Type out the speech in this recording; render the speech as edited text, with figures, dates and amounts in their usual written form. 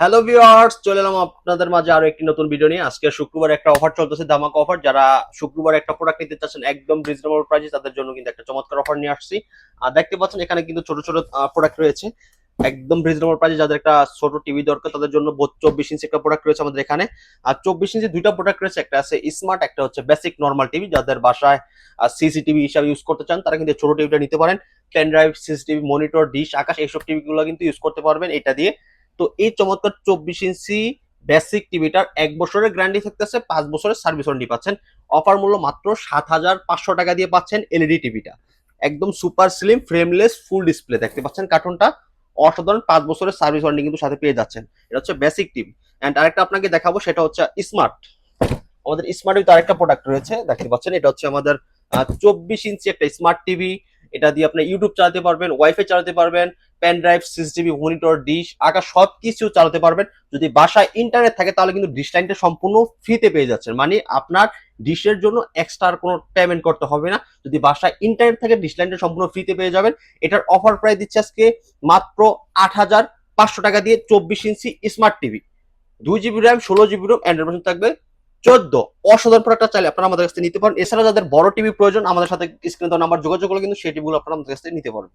Hello viewers, চলে এলাম আপনাদের মাঝে আরো একটি নতুন ভিডিও নিয়ে। আজকে শুক্রবার একটা অফার চলতেছে, ধামাকা অফার। যারা শুক্রবার একটা প্রোডাক্ট নিতে চাচ্ছেন একদম রিজনেবল প্রাইসে, তাদের জন্য কিন্তু একটা চমৎকার অফার নিয়ে আসছি। আর দেখতে পাচ্ছেন এখানে কিন্তু ছোট ছোট প্রোডাক্ট রয়েছে একদম রিজনেবল প্রাইসে। যাদের একটা ছোট টিভি দরকার তাদের জন্য 24 ইঞ্চি একটা প্রোডাক্ট রয়েছে আমাদের এখানে। আর 24 ইঞ্চি দুইটা প্রোডাক্ট রয়েছে, একটা আছে স্মার্ট, একটা হচ্ছে বেসিক নর্মাল টিভি। যাদের বাসায় সিসিটিভি হিসাবে ইউজ করতে চান তারা কিন্তু ছোট টিভিটা নিতে পারেন। Pen drive, CCTV, monitor, dish, Akash এইসব টিভি গুলো কিন্তু ইউজ করতে পারবেন এটা দিয়ে। তো এই চমৎকার 24 ইঞ্চি বেসিক টিভিটার 1 বছরের গ্যারান্টি থাকতেছে, 5 বছরের সার্ভিস ওয়ারেন্টি পাচ্ছেন। অফার মূল্য মাত্র 7,500 টাকা দিয়ে পাচ্ছেন এলইডি টিভিটা। একদম super slim frameless full display দেখতে পাচ্ছেন, কার্টুনটা অসাধারণ। 5 বছরের সার্ভিস ওয়ারেন্টি কিন্তু সাথে পেয়ে যাচ্ছেন। এটা হচ্ছে বেসিক টিভি। অ্যান্ড আরেকটা আপনাকে দেখাবো, সেটা হচ্ছে স্মার্ট। আমাদের স্মার্ট তো আরেকটা প্রোডাক্ট রয়েছে দেখতে পাচ্ছেন, এটা হচ্ছে আমাদের 24 ইঞ্চি একটা স্মার্ট টিভি। এটা দিয়ে আপনি ইউটিউব চালাতে পারবেন, ওয়াইফাই চালাতে পারবেন, pen drive, CCTV, monitor, dish, Akash সবকিছু চালাতে পারবেন। যদি বাসায় ইন্টারনেট থাকে তাহলে কিন্তু ডিশ লাইনটা সম্পূর্ণ ফ্রিতে পেয়ে যাচ্ছেন, মানে আপনার ডিশের জন্য এক্সট্রা কোনো পেমেন্ট করতে হবে না। যদি বাসায় ইন্টারনেট থাকে ডিশ লাইনটা সম্পূর্ণ ফ্রিতে পেয়ে যাবেন। এটার অফার প্রাইস দিচ্ছে আজকে মাত্র 8,500 টাকা দিয়ে 24 inch smart TV. 2 GB RAM, 16 GB ROM, Android থাকবে 14। অসাধারণ প্রোডাক্টটা চাইলে আপনারা আমাদের কাছ থেকে নিতে পারেন। এছাড়া যাদের বড় টিভি প্রয়োজন আমাদের সাথে স্ক্রিনে দেওয়া নাম্বার যোগাযোগ করলে কিন্তু সেই টিভিগুলো আপনারা আমাদের কাছ থেকে নিতে পারবেন।